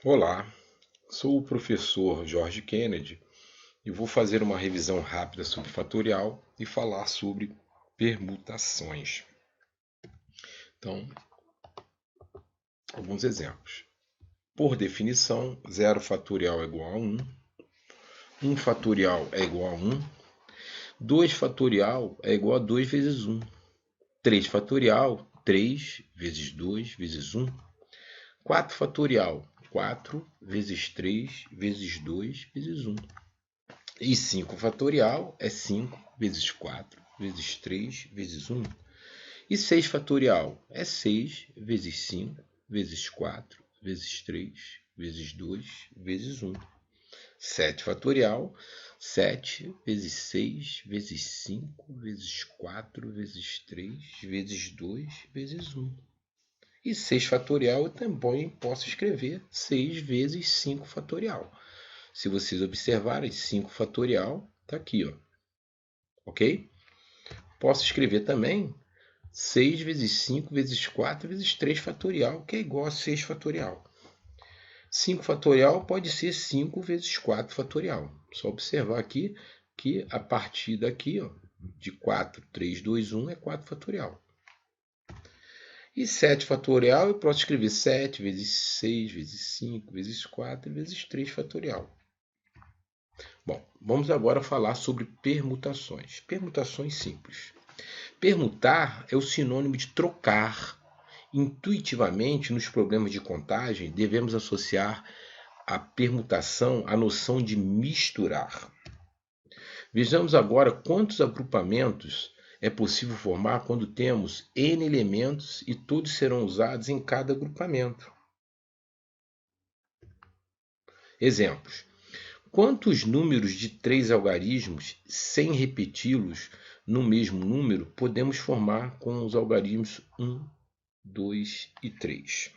Olá, sou o professor Jorge Kennedy e vou fazer uma revisão rápida sobre fatorial e falar sobre permutações. Então, alguns exemplos. Por definição, 0 fatorial é igual a 1, 1 fatorial é igual a 1, 2 fatorial é igual a 2 vezes 1, 3 fatorial, 3 vezes 2 vezes 1, 4 fatorial, 4 vezes 3 vezes 2 vezes 1. E 5 fatorial é 5 vezes 4 vezes 3 vezes 1. E 6 fatorial é 6 vezes 5 vezes 4 vezes 3 vezes 2 vezes 1. 7 fatorial, 7 vezes 6 vezes 5 vezes 4 vezes 3 vezes 2 vezes 1. E 6 fatorial eu também posso escrever 6 vezes 5 fatorial. Se vocês observarem, 5 fatorial está aqui, ó. Ok? Posso escrever também 6 vezes 5 vezes 4 vezes 3 fatorial, que é igual a 6 fatorial. 5 fatorial pode ser 5 vezes 4 fatorial. Só observar aqui que a partir daqui, ó, de 4, 3, 2, 1 é 4 fatorial. E 7 fatorial eu posso escrever 7 vezes 6 vezes 5 vezes 4 vezes 3 fatorial. Bom, vamos agora falar sobre permutações. Permutações simples. Permutar é o sinônimo de trocar. Intuitivamente, nos problemas de contagem, devemos associar a permutação à noção de misturar. Vejamos agora quantos agrupamentos é possível formar quando temos N elementos e todos serão usados em cada agrupamento. Exemplos. Quantos números de 3 algarismos, sem repeti-los no mesmo número, podemos formar com os algarismos 1, 2 e 3?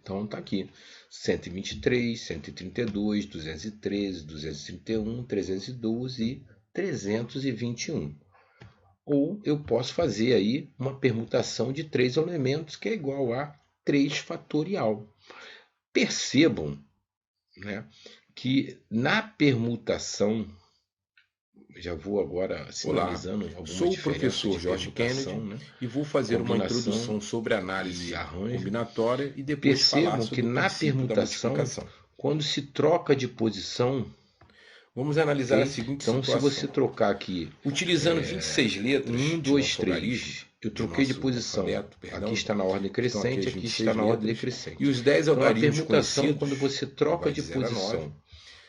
Então está aqui. 123, 132, 213, 231, 312 e 321. Ou eu posso fazer aí uma permutação de 3 elementos que é igual a 3 fatorial. Percebam, né, que na permutação, já vou agora sinalizando algumas sou o professor Jorge Kennedy, né, e vou fazer uma introdução sobre análise e arranjo combinatória e depois falar Percebam sobre que o na princípio da permutação, multiplicação. quando se troca de posição, Vamos analisar a ok? seguinte Então, se situação. você trocar aqui Utilizando 26 letras 1, de 2, nosso 3, algarismo, eu troquei de nosso posição. alfabeto, perdão. Aqui está na ordem crescente, Então, aqui está na ordem letras, decrescente. e os 10 Então, a algarismos permutação, conhecidos, quando você troca de vai de 0 a 9, posição,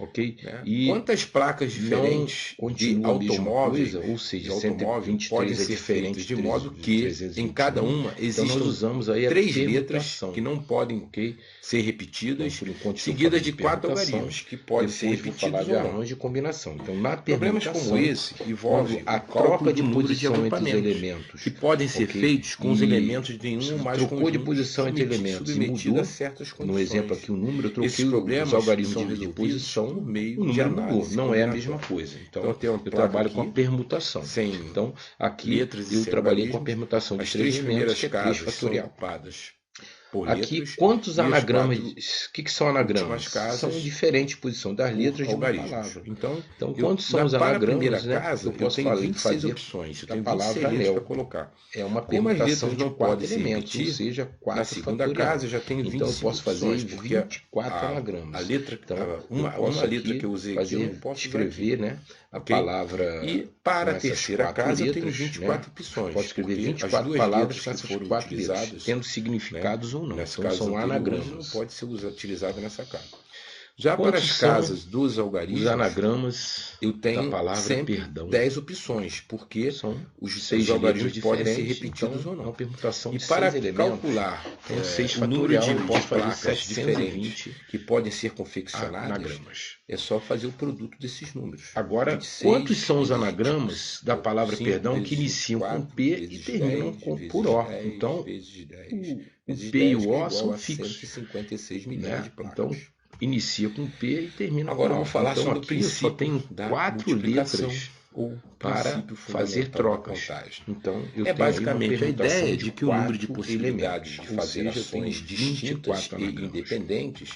ok? né? E quantas placas diferentes não de continua a mesma automóvel, coisa, ou seja, de automóvel podem 123 é ser diferente feitas de de modo que 321. em cada uma Então, existem nós usamos aí a 3 letras permutação, que não podem ok? ser repetidas, Então, por enquanto, seguidas de de 4 permutação, algarismos, que podem ser depois vou falar repetidos de ou não. arranjo e combinação. Então, na Problemas permutação, como esse envolvem quando a o cálculo troca de do número de posição entre os agrupamentos, elementos, que podem ser ok? feitos com os E elementos de um ou mais trocou de conjuntos, posição entre elementos e submetido mudou, a certas condições. no exemplo aqui o número, eu troquei Esses os problemas algarismos são de resolvidos posição, por meio o de número mudou, análise não é a combinatória. mesma coisa. Então Então, tem uma eu placa trabalho aqui, com a permutação. sem Então, aqui letras e eu sem trabalhei com a algarismos. permutação de As 3 três elementos, primeiras que é 3 casas são fatorial. ocupadas por Aqui, letras, quantos e as anagramas? quatro O que são anagramas? últimas casas São diferentes posição das por letras de uma algarismos. palavra. Então, quantos são os para a primeira anagramas, né? casa, Eu posso tenho 26 fazer opções, eu a tenho 26 palavra letras para anel. colocar. É uma Como as permutação letras de não 4 podem se elementos, ou repetir, seja, 4 na segunda fatorial. casa eu já tenho 25 Então eu posso fazer opções, porque 24 anagramas. a letra, Então, uma letra que eu usei aqui, eu não posso escrever, né, a ok? palavra E para com a terceira 4 casa letras, eu tenho 24 né? opções. Posso escrever porque 24 as duas palavras letras com que essas foram 4 letras, utilizadas, tendo significados ou não. Nas Então casas são anteriores, anagramas. não pode ser utilizada nessa casa. Já Quantos para as casas dos algarismos, os anagramas eu tenho da palavra sempre perdão? 10 opções, porque São os 6 algarismos letras podem ser diferentes, repetidos então ou não. é uma permutação E de para 6 elementos. calcular Então, 6 o número fatorial, eu posso fazer placas 720 diferentes que podem ser confeccionadas, anagramas. é só fazer o produto desses números. Agora, 26 quantos são os vezes anagramas da palavra 5 perdão que vezes iniciam 24, com P e vezes terminam 10, com vezes por O? 10, Então, vezes 10, o vezes P e 10, o que é O igual são a fixos, 156 milhões né? de placas. Então, inicia com P e termina Agora com O. vamos falar então, sobre o aqui eu só princípio tenho da 4 multiplicação letras, ou para princípio fazer fundamental da trocas. contagem. Então, eu É tenho aí uma basicamente a permutação ideia de que o número de 4 possibilidades elementos, de ou fazer seja, eu tenho ações distintas 24 e anagramas. independentes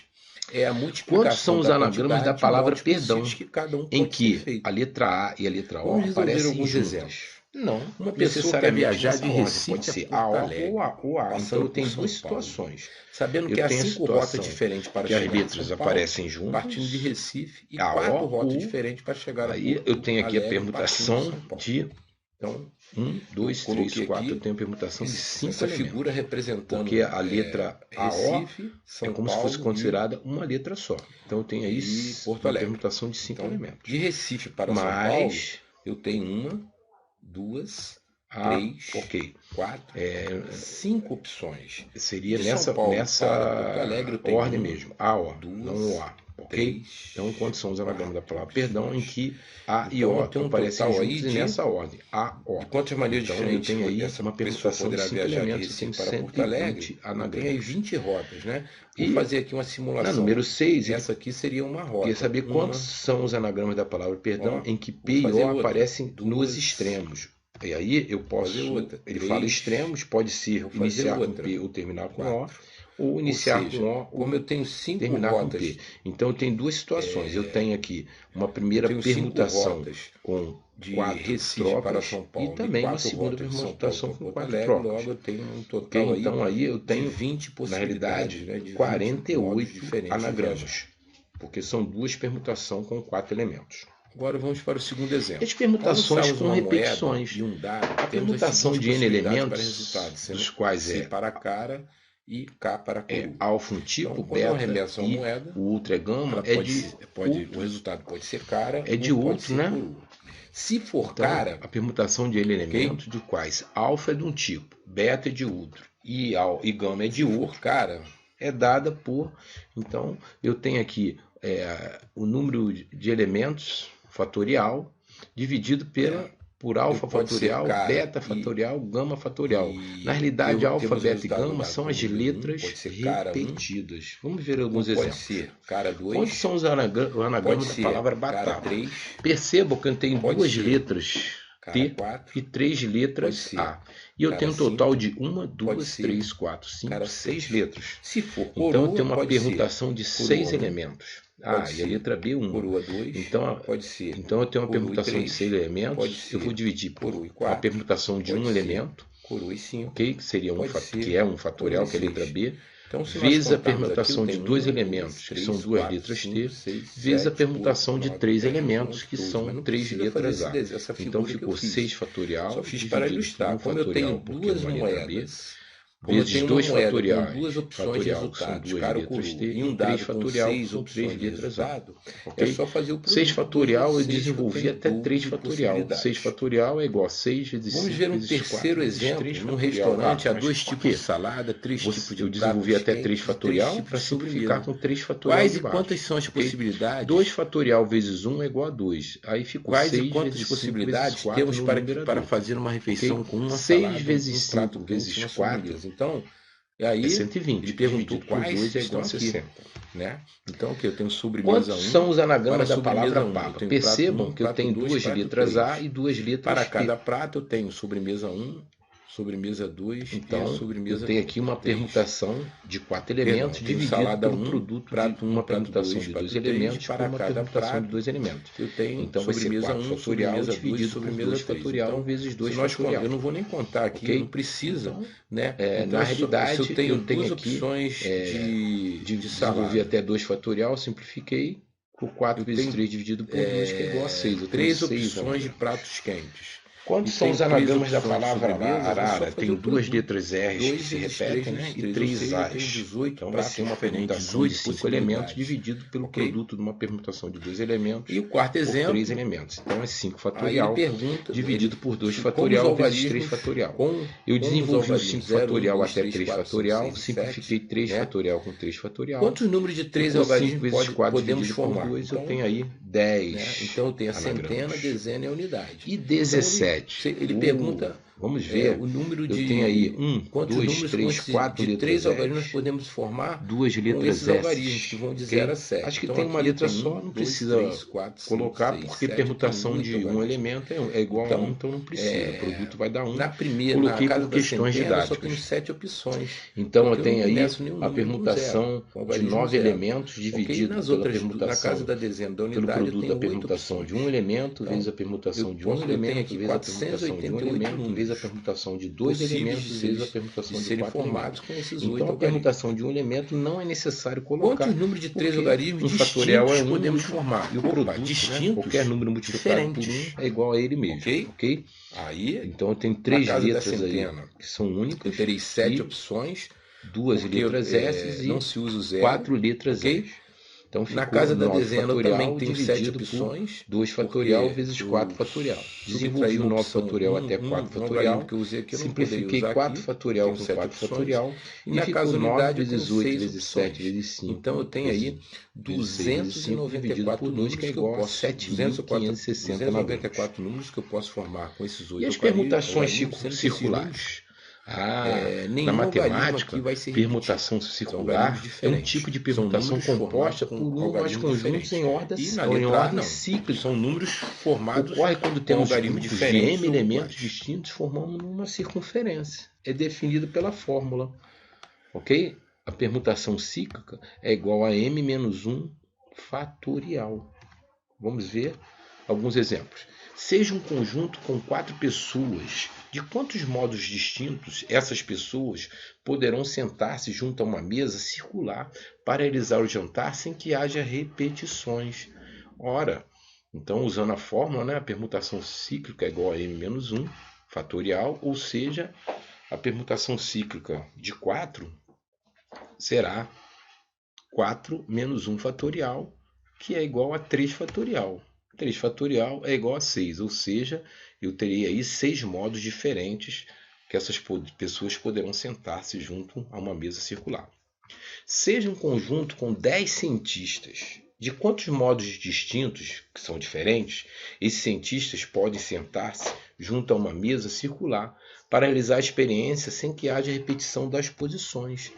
é a Quantos multiplicação são os da anagramas da quantidade de palavra modos perdão, possíveis que cada um em pode ser que feito. a letra A e a letra O Vamos resolver aparecem alguns juntas? exemplos. Não Uma pessoa quer necessariamente viajar nessa de ordem. Recife Pode a ser Porto A, O Alegre, ou A, ou A. Então passando eu tenho por São duas Paulo, situações. sabendo Eu que há tenho a 5 rotas situação diferentes para que as chegar em letras São Paulo, aparecem juntas, partindo de Recife, e A, 4 O, rotas U. diferentes para chegar a Aí Porto eu tenho aqui a Alegre, partindo de permutação São Paulo. de Então, 1, 2, 3, coloquei 4. Eu aqui tenho a permutação de 5 essa elementos. figura representando Porque a letra AO Recife, São é como Paulo se fosse considerada uma letra só. Então eu tenho aí e Porto uma Alegre. permutação de 5 Então, elementos. de Recife para São Paulo, Mas, eu tenho 1, 2, ah, 3, ok. 4, 5 opções. Seria De São nessa, Paulo nessa para Porto Alegre, eu tenho ordem 1, mesmo. AO, 2, não o A. Ok? 3, Então, quantos são os anagramas da 4 palavra perdão, em opções. que A e Então, O eu tenho um aparecem total aí juntos e de nessa ordem. A, O. De quantas maneiras Então, eu diferentes tenho aí essa uma pessoa permutação de poderá 5 viajar de elementos. Eu tenho Recife para Porto Alegre? 120 Eu tenho aí anagramas. 20 rotas, né? Vou E fazer aqui uma simulação. na número 6, ele Essa aqui seria uma rota. queria saber quantos Uma, são os anagramas da palavra perdão ó, em que vou P e fazer O outra. aparecem Duas. nos extremos. E aí eu posso. Fazer outra. Ele Três. fala extremos, pode ser Vou fazer iniciar com outra. P ou terminar com 4. O, ou iniciar Ou seja, com O como ou eu tenho 5 terminar rotas, com P. Então eu tenho duas situações. Eu tenho aqui uma primeira tenho 5 permutação rotas com de 4 Recife tropas para São Paulo e também uma 4 segunda rotas de São Paulo permutação para com Porto 4 Alegre, tropas. logo eu tenho um Ok? total aí Então aí eu de tenho, 20 na possibilidades, realidade, né, de 20 modos 48 diferentes de anagramas. viajar. Porque são duas permutações com 4 elementos. Agora vamos para o segundo exemplo. As permutações com repetições. E um dado, A permutação de N elementos, dos quais C para cara e K para coroa. alfa um tipo, Então, quando eu beta arremesso uma e moeda, o outro é gama, o resultado pode ser cara, é de ou pode outro, ser né? coroa. Se for Então, cara, a permutação de N elementos, de quais alfa é de um tipo, beta é de outro e gama é de se for outro, cara, é dada por. Então, eu tenho aqui o número de elementos fatorial dividido por alfa pode ser fatorial, cara beta e- fatorial, gama fatorial. e Na realidade, alfa, temos o beta e resultado gama dado são como as número um, letras pode ser cara um, repetidas. Vamos ver alguns pode exemplos. ser cara 2, Quantos são os anagramas pode da ser palavra cara batata? 3, Percebam que eu tenho pode duas ser letras cara T 4, e 3 letras ser A. E eu cara tenho um total 5, de 1, 2, ser 3, 4, 5, cara 6 6. letras. Se for Então coroa, eu tenho uma pode ser permutação de coroa 6 1, elementos. pode E a ser letra B, 1. coroa 2, Então, pode ser então eu tenho uma coroa permutação 3, de 6 pode elementos. ser Eu vou dividir por coroa uma 4, permutação de pode um ser elemento, coroa 5, ok? Que seria pode ser que é um fatorial, que é a coroa letra 6. B, Então, se nós vezes a contarmos aqui, permutação eu de tenho 2 1, elementos, 2, que 3, são duas 4, letras 5, T, 6, vezes a 7, permutação 8, de 9, 3 10, elementos, 11, que 12. são Mas não 3 precisa letras fazer A. essa figura Então que eu ficou fiz. 6 fatorial, Só fiz para dividido por ilustrar. 1 Como eu fatorial, tenho porque é duas uma letra B, moedas, como eu vezes tenho uma 2 moeda com fatoriais, duas opções de fatorial, são resultados, 2 cara ou letras coroa, T, e um e 3 dado com fatorial, 6 são 3 opções de letras A. resultado, é Ok? só fazer o 6 produto fatorial eu 2 vezes 6, que eu desenvolvi tenho até dobro 3 de fatorial. 6 possibilidades. fatorial é igual a 6 vezes 5 Vamos ver um vezes 4 terceiro vezes exemplo. 3 Num fatorial. restaurante há Mas 2 por tipos quê? de salada, 3 tipos de Eu desenvolvi pratos até 3 quentes e 3 fatorial tipos para de simplificar sobremesa. com 3 fatorial Quais e de baixo. quantas são as Ok? possibilidades? 2 fatorial vezes 1 é igual a 2. Aí ficou Quais e 6 quantas vezes 5 vezes possibilidades 4 temos no para numerador. fazer uma refeição Ok? com uma 6 salada, vezes um prato 5 quente e vezes uma 4 sobremesa? Então, é aí 120. ele perguntou Dividido por quais 2 é estão igual a aqui, 60. né? Então, aqui eu tenho sobremesa Quantos 1 são os para anagramas da sobremesa palavra 1. Eu papa? tenho Percebam prato 1, que eu prato tenho 2, 2 prato letras 3. A e 2 letras Para P. cada prato eu tenho sobremesa 1, sobremesa 2 Então, e sobremesa eu tenho aqui uma 3. permutação de 4 Perdão, elementos tenho dividido salada pelo 1, produto prato de 1, uma prato permutação 2, de prato 2 3, elementos para por uma cada permutação de prato 2 elementos. eu tenho Então vai ser sobremesa 4 1, fatorial sobremesa 2, dividido por sobremesa 2 3. fatorial Então, vezes 2 se nós, fatorial. eu não vou nem contar aqui, Ok? não precisa, Então, né? na realidade, se eu tenho eu tenho duas aqui, opções de desenvolvi salada. até 2 fatorial, simplifiquei por 4 Eu vezes tenho, 3 dividido por 2, que é igual a 6. Eu tenho 3 6 opções de anagramas. pratos quentes. Quantos E são tem os 3 anagramas da opções de palavra sobremesa, é só arara? fazer Tem o 2 produto. letras R's que 2 se vezes 3 repetem, né? vezes E 3, ou 3 seja, eu tenho A's. 18 Então vai pratos ser uma diferentes, permutação de 18 5 elementos possibilidades. dividido pelo Ok? produto de uma permutação de 2 elementos E o quarto por exemplo, 3 elementos. Então é 5 aí ele fatorial pergunta, dividido por 2 como fatorial os vezes 3 algarismos, fatorial. como Eu os desenvolvi o 5 algarismos 0, 1, fatorial 2, até 3, 3 4, 5, fatorial, 6 e simplifiquei 7, 3 né? fatorial com 3 fatorial. Quantos números de 3 Ficou 5 algarismos vezes 4 podemos dividido por formar? 2, eu Então, tenho aí né? 10 Então eu tenho a anagramas. centena, dezena e a unidade. E Então, 17. ele pergunta Vamos ver. O número Eu tenho aí 1, quantos 2, números 3, 4 de 3 letras algarismos nós S, podemos formar 2 com letras esses algarismos, que S. vão de Ok? 0 a 7. Acho que Então tem uma aqui eu letra tenho só, 1, não 2, precisa 3, 4, 5, colocar, 6, porque 7. Eu tenho permutação muito de um algarismo. elemento é igual a 1, então não precisa. O produto vai dar 1. Na Coloquei casa por da questões centena eu só tenho didáticas. 7 opções. Então eu Porque eu não tenho aí começo nenhum a número do zero, permutação com de algarismo 9 zero. elementos Ok? dividido Nas pela outras, na casa permutação da dezena da pelo unidade, eu produto da tenho 8 permutação opções. de um elemento vezes a Então, permutação de um eu tenho elemento aqui vezes a permutação de um 488 elemento vezes a números permutação de dois possíveis elementos vezes a permutação de de serem 4 formados elementos. com esses 8 Então a algarismos. permutação de um elemento não é necessário colocar, Quantos números de 3 porque algarismos um fatorial é distintos 1 podemos formar? e o produto, né, qualquer número multiplicado por 1 diferentes. é igual a ele mesmo, ok? Aí, Então eu tenho na 3 casa da letras aí centena, que são únicas eu terei 7 e opções, 2 porque letras S não e se usa o zero, 4 letras ok? S. Então Na ficou casa da 9 dezena eu também fatorial tenho 7 dividido por opções, 2 fatorial porque vezes 4 eu fatorial. subtraí Desenvolvi o uma 9 opção, fatorial até 4 um algarismo fatorial. que eu usei aqui, eu não poderia Simplifiquei usar 4 aqui, eu fatorial tenho com 7 4 opções. fatorial. E E na casa ficou 9 unidade eu tenho vezes 8 6 vezes 7 opções. vezes 5 Então eu tenho vezes, aí vezes 6 vezes 5 dividido por 294 2, que é números que eu igual a posso, 7.560 na luz. 294 números que eu posso formar com esses E 8 as permutações algarismos, sendo que esses números, circulares? Ah, na nenhum algarismo aqui matemática, vai se repetir. permutação São algarismos circular é um diferentes. tipo de São permutação números formados composta por com um ou mais algarismos conjuntos diferentes. E na em letra A, ordem não. cíclica. São números formados Ocorre quando com temos algarismos grupos de diferentes m ou elementos iguais. distintos formando uma circunferência. É definido pela fórmula, ok? A permutação cíclica é igual a m menos 1 fatorial. Vamos ver alguns exemplos. Seja um conjunto com 4 pessoas. De quantos modos distintos essas pessoas poderão sentar-se junto a uma mesa circular para realizar o jantar sem que haja repetições? Ora, então usando a fórmula, né, a permutação cíclica é igual a m menos 1 fatorial, ou seja, a permutação cíclica de 4 será 4 menos 1 fatorial, que é igual a 3 fatorial. 3 fatorial é igual a 6, ou seja, eu teria aí 6 modos diferentes que essas pessoas poderão sentar-se junto a uma mesa circular. Seja um conjunto com 10 cientistas. De quantos modos distintos, que são diferentes, esses cientistas podem sentar-se junto a uma mesa circular para realizar a experiência sem que haja repetição das posições?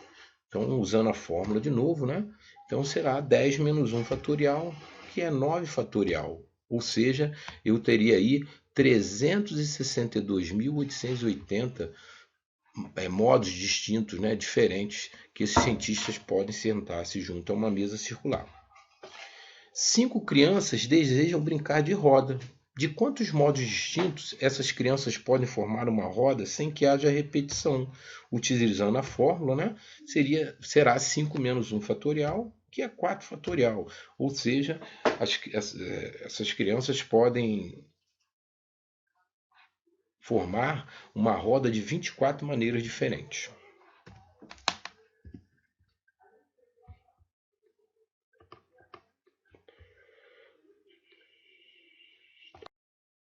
Então, usando a fórmula de novo, né? Então será 10 menos 1 fatorial, que é 9 fatorial. Ou seja, eu teria aí 362.880 modos distintos, né, diferentes, que esses cientistas podem sentar-se junto a uma mesa circular. 5 crianças desejam brincar de roda. De quantos modos distintos essas crianças podem formar uma roda sem que haja repetição? Utilizando a fórmula, né, será 5 menos 1 fatorial, que é 4 fatorial. Ou seja, essas crianças podem formar uma roda de 24 maneiras diferentes.